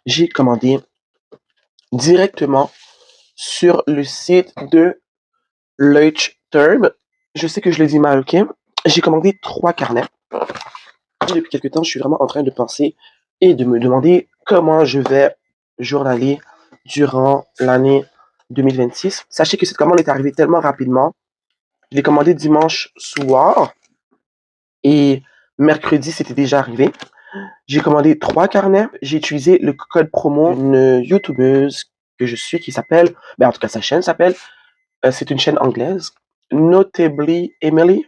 j'ai commandé directement sur le site de Leuchtturm. Je sais que je le dis mal, ok? J'ai commandé 3 carnets. Et depuis quelque temps, je suis vraiment en train de penser et de me demander comment je vais journaler durant l'année 2026. Sachez que cette commande est arrivée tellement rapidement. Je l'ai commandé dimanche soir et mercredi, c'était déjà arrivé. J'ai commandé 3 carnets. J'ai utilisé le code promo d'une YouTubeuse que je suis qui s'appelle, en tout cas, sa chaîne s'appelle, c'est une chaîne anglaise, Notably Emily.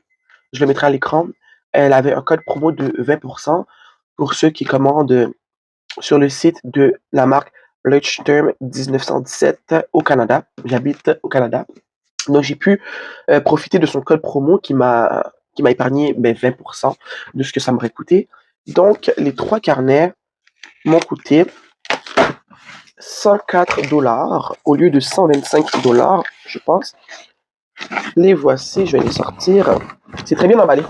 Je le mettrai à l'écran. Elle avait un code promo de 20% pour ceux qui commandent sur le site de la marque Leuchtturm 1917 au Canada. J'habite au Canada. Donc, j'ai pu profiter de son code promo qui m'a épargné 20% de ce que ça m'aurait coûté. Donc, les 3 carnets m'ont coûté 104$ au lieu de 125$, je pense. Les voici, je vais les sortir. C'est très bien emballé.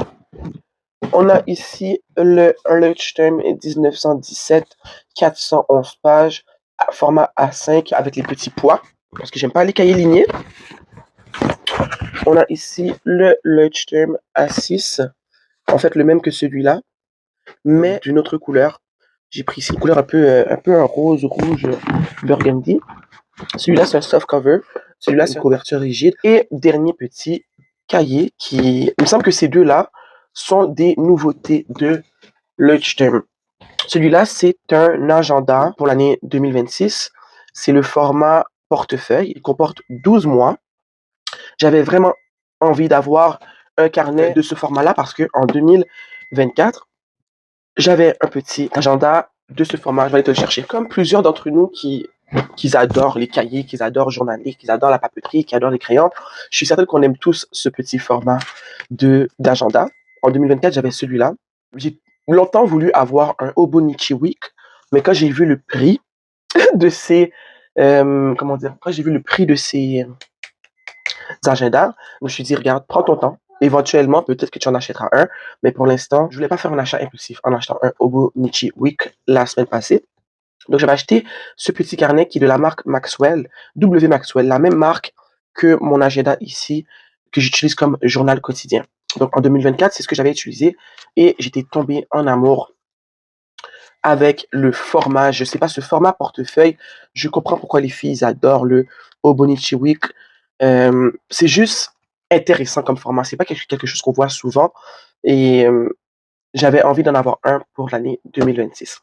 On a ici le Leuchtturm 1917, 411 pages, format A5 avec les petits poids, parce que j'aime pas les cahiers lignés. On a ici le Leuchtturm A6, en fait le même que celui-là, mais d'une autre couleur. J'ai pris ici une couleur un peu un rose, rouge, burgundy. Celui-là, c'est un soft cover. Celui-là, c'est une couverture rigide. Et dernier petit cahier il me semble que ces deux-là sont des nouveautés de Leuchtturm. Celui-là, c'est un agenda pour l'année 2026. C'est le format portefeuille. Il comporte 12 mois. J'avais vraiment envie d'avoir un carnet de ce format-là parce que en 2024, j'avais un petit agenda de ce format. Je vais aller te le chercher. Comme plusieurs d'entre nous qui adorent les cahiers, qui adorent journaler, qui adorent la papeterie, qui adorent les crayons, je suis certaine qu'on aime tous ce petit format d'agenda. En 2024, j'avais celui-là. J'ai longtemps voulu avoir un Hobonichi Week, mais quand j'ai vu le prix de ces quand j'ai vu le prix de ces agendas, je me suis dit, regarde, prends ton temps. Éventuellement, peut-être que tu en achèteras un, mais pour l'instant, je voulais pas faire un achat impulsif en achetant un Hobonichi Week la semaine passée. Donc, j'avais acheté ce petit carnet qui est de la marque Maxwell, W Maxwell, la même marque que mon agenda ici, que j'utilise comme journal quotidien. Donc, en 2024, c'est ce que j'avais utilisé et j'étais tombé en amour avec le format. Je sais pas, ce format portefeuille, je comprends pourquoi les filles adorent le Hobonichi Week. C'est juste intéressant comme format. C'est pas quelque chose qu'on voit souvent et j'avais envie d'en avoir un pour l'année 2026.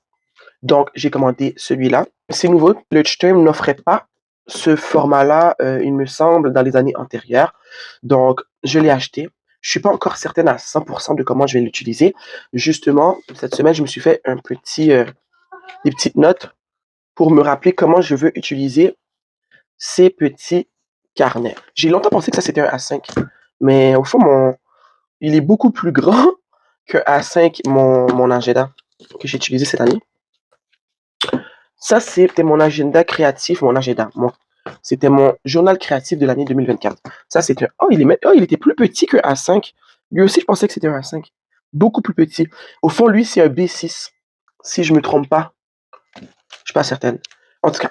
Donc, j'ai commandé celui-là. C'est nouveau. Le Leuchtturm n'offrait pas ce format-là, il me semble, dans les années antérieures. Donc, je l'ai acheté. Je suis pas encore certaine à 100% de comment je vais l'utiliser. Justement, cette semaine, je me suis fait des petites notes pour me rappeler comment je veux utiliser ces petits carnets. J'ai longtemps pensé que ça c'était un A5, mais au fond, il est beaucoup plus grand que A5, mon agenda que j'ai utilisé cette année. Ça, c'était mon agenda créatif, c'était mon journal créatif de l'année 2024. Ça, c'était, il était plus petit que A5. Lui aussi, je pensais que c'était un A5. Beaucoup plus petit. Au fond, lui, c'est un B6. Si je me trompe pas. Je suis pas certaine. En tout cas,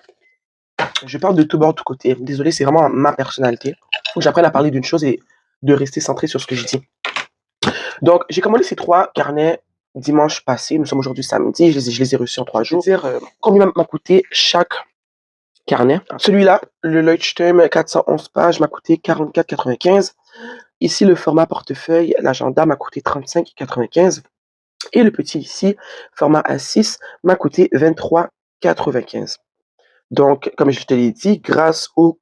je parle de tout bord, de tout côté. Désolé, c'est vraiment ma personnalité. Faut que j'apprenne à parler d'une chose et de rester centré sur ce que je dis. Donc, j'ai commandé ces 3 carnets dimanche passé. Nous sommes aujourd'hui samedi. Je les ai reçus en 3 jours. Je vais dire combien m'a coûté chaque carnet. Celui-là, le Leuchtturm 411 pages, m'a coûté 44,95. Ici, le format portefeuille, l'agenda m'a coûté 35,95. Et le petit ici, format A6, m'a coûté 23,95. Donc, comme je te l'ai dit, grâce aux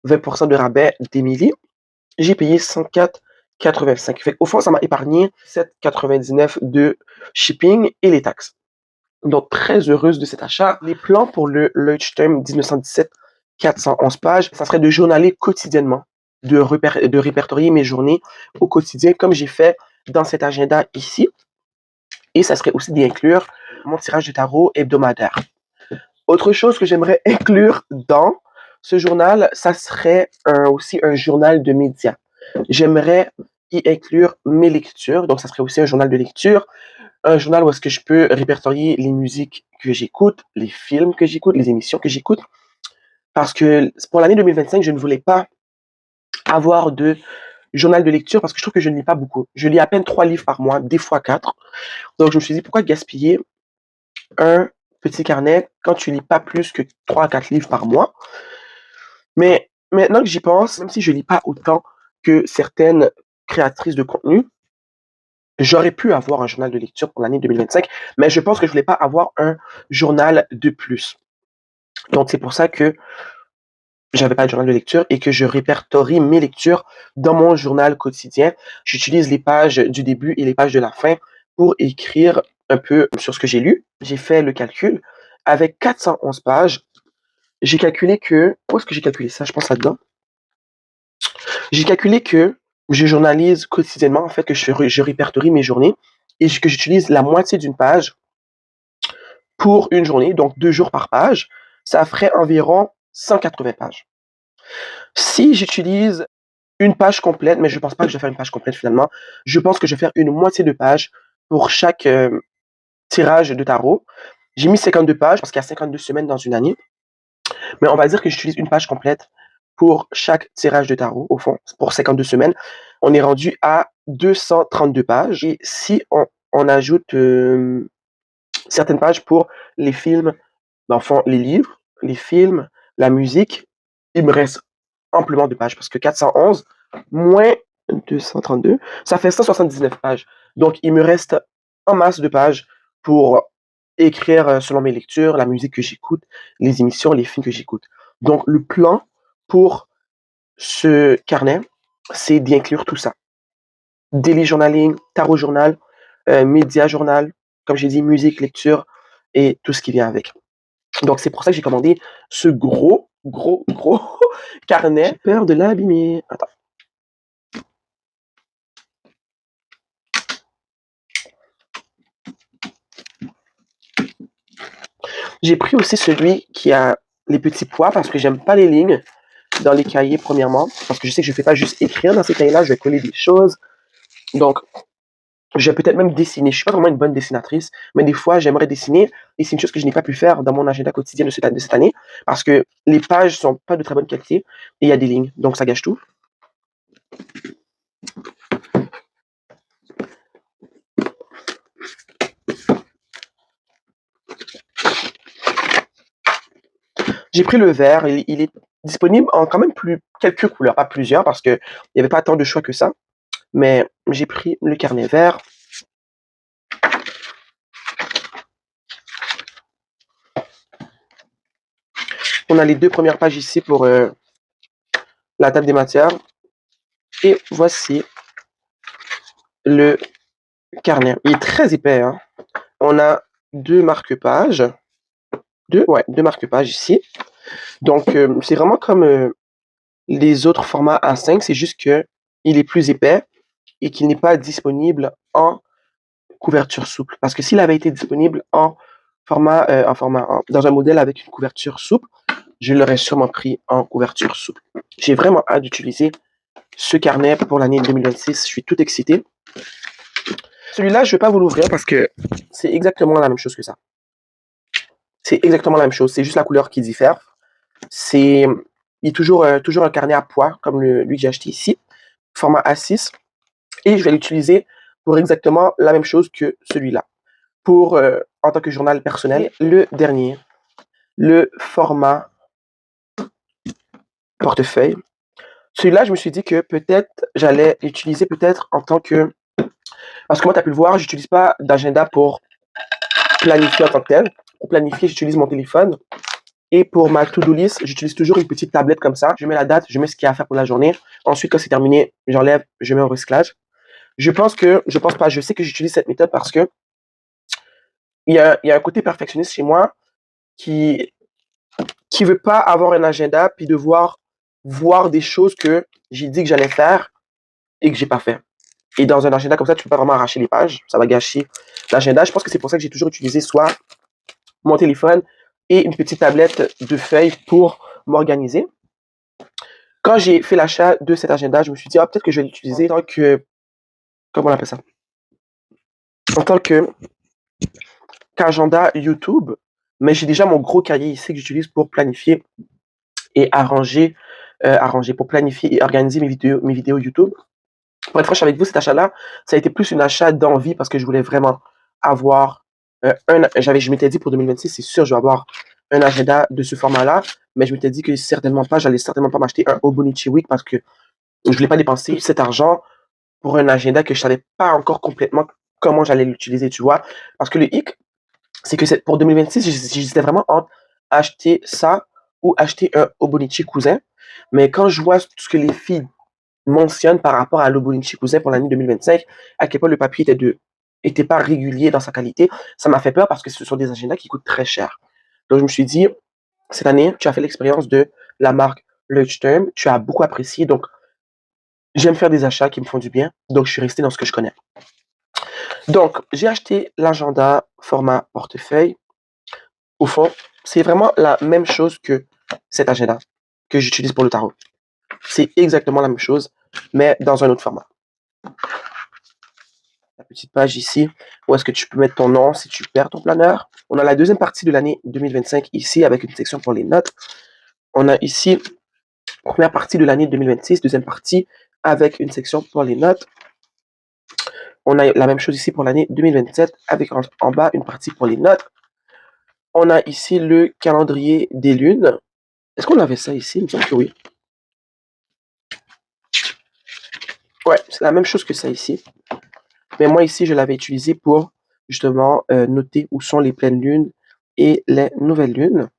20% de rabais d'Emily, j'ai payé 104,85. Fait au fond, ça m'a épargné 7,99 de shipping et les taxes. Donc, très heureuse de cet achat. Les plans pour le Leuchtturm 1917, 411 pages, ça serait de journaler quotidiennement, de répertorier mes journées au quotidien, comme j'ai fait dans cet agenda ici. Et ça serait aussi d'inclure mon tirage de tarot hebdomadaire. Autre chose que j'aimerais inclure dans ce journal, ça serait aussi un journal de médias. J'aimerais y inclure mes lectures, donc ça serait aussi un journal de lecture, un journal où est-ce que je peux répertorier les musiques que j'écoute, les films que j'écoute, les émissions que j'écoute. Parce que pour l'année 2025, je ne voulais pas avoir de journal de lecture parce que je trouve que je ne lis pas beaucoup. Je lis à peine 3 livres par mois, des fois 4. Donc je me suis dit: «Pourquoi gaspiller un petit carnet quand tu lis pas plus que 3 à 4 livres par mois?» Mais maintenant que j'y pense, même si je lis pas autant que certaines créatrices de contenu, j'aurais pu avoir un journal de lecture pour l'année 2025, mais je pense que je voulais pas avoir un journal de plus. Donc c'est pour ça que j'avais pas de journal de lecture et que je répertorie mes lectures dans mon journal quotidien. J'utilise les pages du début et les pages de la fin pour écrire un peu sur ce que j'ai lu. J'ai fait le calcul. Avec 411 pages, j'ai calculé que... Où est-ce que j'ai calculé ça? Je pense là-dedans. J'ai calculé que je journalise quotidiennement, en fait, que je répertorie mes journées et que j'utilise la moitié d'une page pour une journée, donc 2 jours par page. Ça ferait environ 180 pages. Si j'utilise une page complète, mais je pense pas que je vais faire une page complète finalement. Je pense que je vais faire une moitié de page pour chaque tirage de tarot. J'ai mis 52 pages parce qu'il y a 52 semaines dans une année, mais on va dire que j'utilise une page complète pour chaque tirage de tarot, au fond, pour 52 semaines. On est rendu à 232 pages. Et si on ajoute certaines pages pour les films, dans le fond, les livres, les films, la musique, il me reste amplement de pages parce que 411 moins 232, ça fait 179 pages. Donc, il me reste en masse de pages pour écrire selon mes lectures, la musique que j'écoute, les émissions, les films que j'écoute. Donc, le plan pour ce carnet, c'est d'y inclure tout ça. Daily journaling, tarot journal, média journal, comme j'ai dit, musique, lecture et tout ce qui vient avec. Donc, c'est pour ça que j'ai commandé ce gros carnet. J'ai peur de l'abîmer. Attends. J'ai pris aussi celui qui a les petits pois parce que j'aime pas les lignes dans les cahiers, premièrement. Parce que je sais que je ne fais pas juste écrire dans ces cahiers-là, je vais coller des choses. Donc, je vais peut-être même dessiner. Je suis pas vraiment une bonne dessinatrice, mais des fois, j'aimerais dessiner. Et c'est une chose que je n'ai pas pu faire dans mon agenda quotidien de cette année parce que les pages sont pas de très bonne qualité et il y a des lignes. Donc, ça gâche tout. J'ai pris le vert, il est disponible en quand même quelques couleurs, pas plusieurs, parce qu'il n'y avait pas tant de choix que ça. Mais j'ai pris le carnet vert. On a les 2 premières pages ici pour la table des matières. Et voici le carnet. Il est très épais, hein. On a 2 marque-pages. 2 marque-pages ici. Donc, c'est vraiment comme les autres formats A5, c'est juste qu'il est plus épais et qu'il n'est pas disponible en couverture souple. Parce que s'il avait été disponible dans un modèle avec une couverture souple, je l'aurais sûrement pris en couverture souple. J'ai vraiment hâte d'utiliser ce carnet pour l'année 2026. Je suis tout excité. Celui-là, je ne vais pas vous l'ouvrir parce que c'est exactement la même chose que ça. C'est exactement la même chose. C'est juste la couleur qui diffère. Il est toujours un carnet à poids, comme lui que j'ai acheté ici, format A6. Et je vais l'utiliser pour exactement la même chose que celui-là. En tant que journal personnel, le dernier, le format portefeuille. Celui-là, je me suis dit que peut-être j'allais l'utiliser peut-être en tant que... Parce que moi, tu as pu le voir, j'utilise pas d'agenda pour planifier en tant que tel. Pour planifier, j'utilise mon téléphone. Et pour ma to-do list, j'utilise toujours une petite tablette comme ça. Je mets la date, je mets ce qu'il y a à faire pour la journée. Ensuite, quand c'est terminé, j'enlève, je mets au recyclage. Je pense pas, je sais que j'utilise cette méthode parce que il y a un côté perfectionniste chez moi qui veut pas avoir un agenda puis devoir voir des choses que j'ai dit que j'allais faire et que j'ai pas fait. Et dans un agenda comme ça, tu peux pas vraiment arracher les pages, ça va gâcher l'agenda. Je pense que c'est pour ça que j'ai toujours utilisé soit mon téléphone et une petite tablette de feuilles pour m'organiser. Quand j'ai fait l'achat de cet agenda, je me suis dit, ah, peut-être que je vais l'utiliser tant que, comment on appelle ça? en tant qu'agenda YouTube, mais j'ai déjà mon gros cahier ici que j'utilise pour planifier et arranger, pour planifier et organiser mes vidéos YouTube. Pour être franche avec vous, cet achat-là, ça a été plus un achat d'envie parce que je voulais vraiment avoir je m'étais dit pour 2026, c'est sûr, je vais avoir un agenda de ce format-là, mais je m'étais dit que j'allais certainement pas m'acheter un Hobonichi Week parce que je voulais pas dépenser cet argent pour un agenda que je savais pas encore complètement comment j'allais l'utiliser, tu vois. Parce que le hic, c'est que pour 2026, j'hésitais vraiment entre acheter ça ou acheter un Hobonichi Cousin. Mais quand je vois tout ce que les filles mentionnent par rapport à l'Hobonichi Cousin pour l'année 2025, à quel point le papier était pas régulier dans sa qualité, ça m'a fait peur parce que ce sont des agendas qui coûtent très cher. Donc je me suis dit, cette année, tu as fait l'expérience de la marque Leuchtturm, tu as beaucoup apprécié, donc j'aime faire des achats qui me font du bien, donc je suis resté dans ce que je connais. Donc, j'ai acheté l'agenda format portefeuille. Au fond, c'est vraiment la même chose que cet agenda que j'utilise pour le tarot. C'est exactement la même chose, mais dans un autre format. La petite page ici, où est-ce que tu peux mettre ton nom si tu perds ton planeur. On a la deuxième partie de l'année 2025 ici, avec une section pour les notes. On a ici, première partie de l'année 2026, deuxième partie, avec une section pour les notes. On a la même chose ici pour l'année 2027, avec en bas une partie pour les notes. On a ici le calendrier des lunes. Est-ce qu'on avait ça ici? Il me semble que oui. Ouais, c'est la même chose que ça ici. Mais moi ici, je l'avais utilisé pour justement noter où sont les pleines lunes et les nouvelles lunes.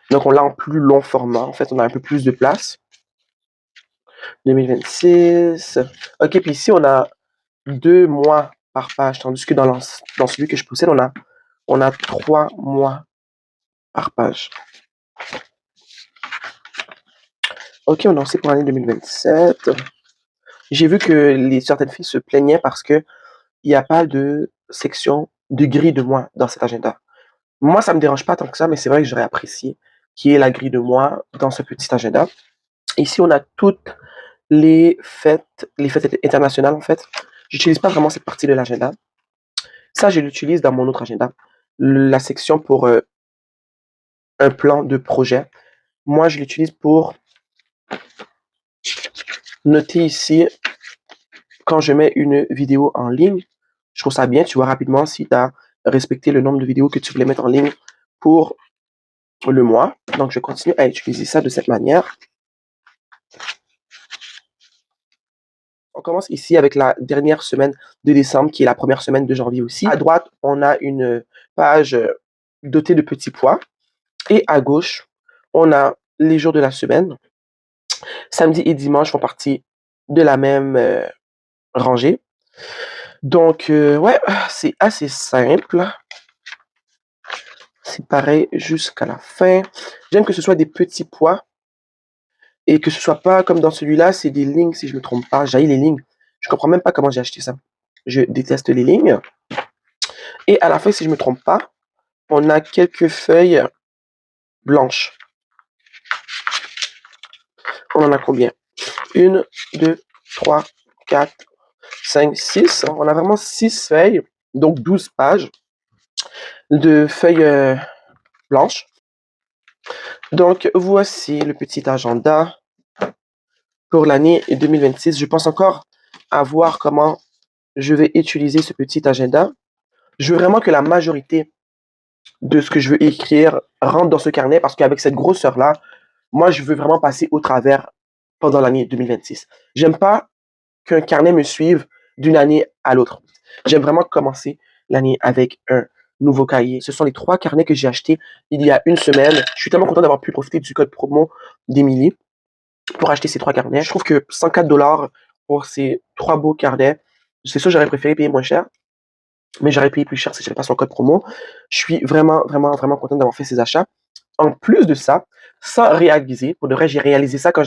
Donc on l'a en plus long format. En fait, on a un peu plus de place. 2026. Ok, puis ici, on a 2 mois par page, tandis que dans celui que je possède, on a 3 mois par page. Ok, on en sait pour l'année 2027. J'ai vu que certaines filles se plaignaient parce que il n'y a pas de section de grille de mois dans cet agenda. Moi, ça me dérange pas tant que ça, mais c'est vrai que j'aurais apprécié qu'il y ait la grille de mois dans ce petit agenda. Ici, on a toutes les fêtes internationales, en fait. J'utilise pas vraiment cette partie de l'agenda. Ça, je l'utilise dans mon autre agenda. La section pour un plan de projet. Moi, je l'utilise pour noter ici quand je mets une vidéo en ligne. Je trouve ça bien. Tu vois rapidement si tu as respecté le nombre de vidéos que tu voulais mettre en ligne pour le mois. Donc, je continue à utiliser ça de cette manière. On commence ici avec la dernière semaine de décembre, qui est la première semaine de janvier aussi. À droite, on a une page dotée de petits pois. Et à gauche, on a les jours de la semaine. Samedi et dimanche font partie de la même rangée. Donc, ouais, c'est assez simple. C'est pareil jusqu'à la fin. J'aime que ce soit des petits pois et que ce soit pas comme dans celui-là, c'est des lignes, si je me trompe pas. J'haïs les lignes. Je comprends même pas comment j'ai acheté ça. Je déteste les lignes. Et à la fin, si je me trompe pas, on a quelques feuilles blanches. On en a combien? 1, 2, 3, 4, 5, 6. On a vraiment 6 feuilles, donc 12 pages de feuilles blanches. Donc, voici le petit agenda pour l'année 2026. Je pense encore à voir comment je vais utiliser ce petit agenda. Je veux vraiment que la majorité de ce que je veux écrire rentre dans ce carnet parce qu'avec cette grosseur-là, moi, je veux vraiment passer au travers pendant l'année 2026. J'aime pas qu'un carnet me suive d'une année à l'autre. J'aime vraiment commencer l'année avec un nouveau cahier. Ce sont les 3 carnets que j'ai achetés il y a une semaine. Je suis tellement content d'avoir pu profiter du code promo d'Emily pour acheter ces 3 carnets. Je trouve que 104 $ pour ces 3 beaux carnets, c'est sûr, j'aurais préféré payer moins cher, mais j'aurais payé plus cher si je n'avais pas son code promo. Je suis vraiment, vraiment, vraiment content d'avoir fait ces achats. En plus de ça, sans réaliser, pour de vrai, j'ai réalisé ça quand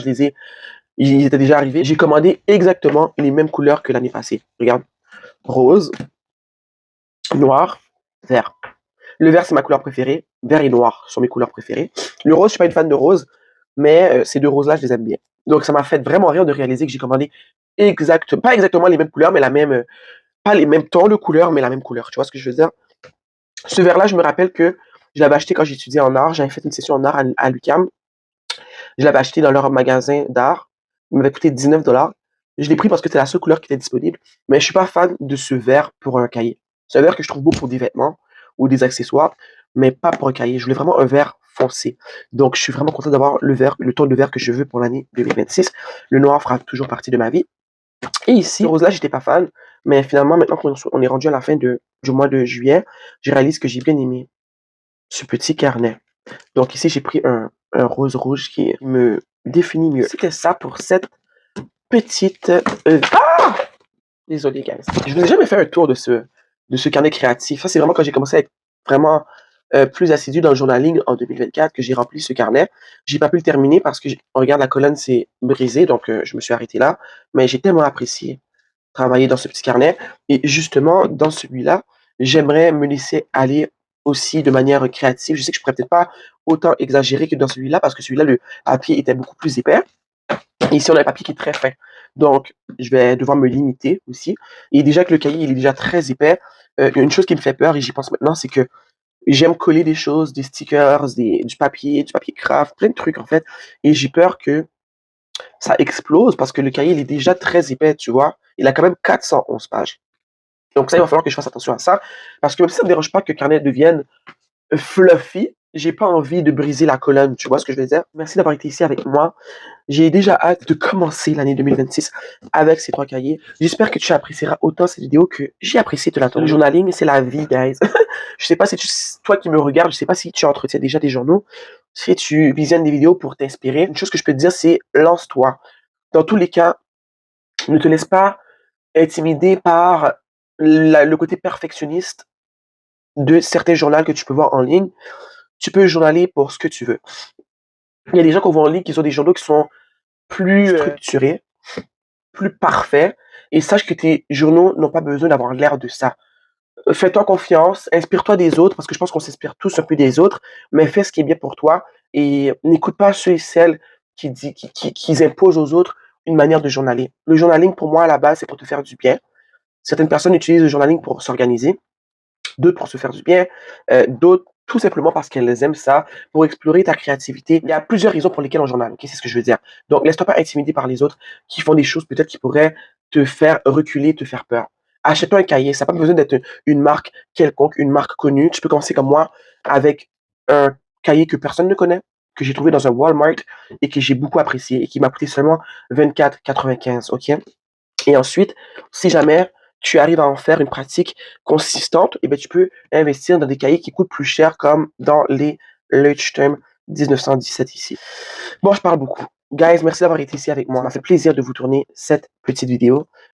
ils étaient déjà arrivés. J'ai commandé exactement les mêmes couleurs que l'année passée. Regarde, rose, noir, vert. Le vert, c'est ma couleur préférée. Vert et noir sont mes couleurs préférées. Le rose, je suis pas une fan de rose, mais ces 2 roses-là, je les aime bien. Donc, ça m'a fait vraiment rire de réaliser que j'ai commandé pas exactement les mêmes couleurs, mais pas les mêmes tons de couleurs, mais la même couleur. Tu vois ce que je veux dire? Ce verre-là, je me rappelle que je l'avais acheté quand j'étudiais en art. J'avais fait une session en art à l'UQAM. Je l'avais acheté dans leur magasin d'art. Il m'avait coûté 19 $. Je l'ai pris parce que c'était la seule couleur qui était disponible. Mais je suis pas fan de ce verre pour un cahier. C'est un verre que je trouve beau pour des vêtements ou des accessoires, mais pas pour un cahier. Je voulais vraiment un verre foncé. Donc, je suis vraiment content d'avoir le ton de verre que je veux pour l'année 2026. Le noir fera toujours partie de ma vie. Et ici, ce rose-là, j'étais pas fan. Mais finalement, maintenant qu'on est rendu à la fin du mois de juillet, je réalise que j'ai bien aimé ce petit carnet. Donc ici, j'ai pris un rose rouge qui me définit mieux. C'était ça pour cette petite... Ah! Désolé, guys. Je vous ai jamais fait un tour de ce carnet créatif. Ça, c'est vraiment quand j'ai commencé à être vraiment plus assidu dans le journaling en 2024 que j'ai rempli ce carnet. J'ai pas pu le terminer parce que, on regarde, la colonne s'est brisée, donc je me suis arrêté là. Mais j'ai tellement apprécié travailler dans ce petit carnet. Et justement, dans celui-là, j'aimerais me laisser aller aussi de manière créative. Je sais que je pourrais peut-être pas autant exagérer que dans celui-là, parce que celui-là, le papier était beaucoup plus épais. Et ici, on a un papier qui est très fin. Donc, je vais devoir me limiter aussi. Et déjà que le cahier, il est déjà très épais, une chose qui me fait peur, et j'y pense maintenant, c'est que j'aime coller des choses, des stickers, du papier craft, plein de trucs en fait. Et j'ai peur que ça explose parce que le cahier, il est déjà très épais, tu vois. Il a quand même 411 pages. Donc ça, il va falloir que je fasse attention à ça. Parce que même si ça ne me dérange pas que le carnet devienne fluffy, j'ai pas envie de briser la colonne. Tu vois ce que je veux dire? Merci d'avoir été ici avec moi. J'ai déjà hâte de commencer l'année 2026 avec ces 3 cahiers. J'espère que tu apprécieras autant cette vidéo que j'ai apprécié de la tourner. Le journaling, c'est la vie, guys. Je sais pas si toi qui me regardes, je sais pas si tu entretiens déjà des journaux, si tu visionnes des vidéos pour t'inspirer. Une chose que je peux te dire, c'est lance-toi. Dans tous les cas, ne te laisse pas intimider par le côté perfectionniste de certains journaux que tu peux voir en ligne. Tu peux journaler pour ce que tu veux. Il y a des gens qu'on voit en ligne qui ont des journaux qui sont plus structurés, plus parfaits, et sache que tes journaux n'ont pas besoin d'avoir l'air de ça. Fais-toi confiance, inspire-toi des autres, parce que je pense qu'on s'inspire tous un peu des autres, mais fais ce qui est bien pour toi, et n'écoute pas ceux et celles qui imposent aux autres une manière de journaler. Le journaling, pour moi, à la base, c'est pour te faire du bien. Certaines personnes utilisent le journaling pour s'organiser, d'autres pour se faire du bien, d'autres tout simplement parce qu'elles aiment ça, pour explorer ta créativité. Il y a plusieurs raisons pour lesquelles on journale, ok? C'est ce que je veux dire. Donc, laisse-toi pas intimider par les autres qui font des choses peut-être qui pourraient te faire reculer, te faire peur. Achète-toi un cahier, ça n'a pas besoin d'être une marque quelconque, une marque connue. Tu peux commencer comme moi avec un cahier que personne ne connaît, que j'ai trouvé dans un Walmart et que j'ai beaucoup apprécié et qui m'a coûté seulement 24,95, ok? Et ensuite, si jamais tu arrives à en faire une pratique consistante, et ben tu peux investir dans des cahiers qui coûtent plus cher, comme dans les Leuchtturm 1917 ici. Bon, je parle beaucoup. Guys, merci d'avoir été ici avec moi. Ça m'a fait plaisir de vous tourner cette petite vidéo.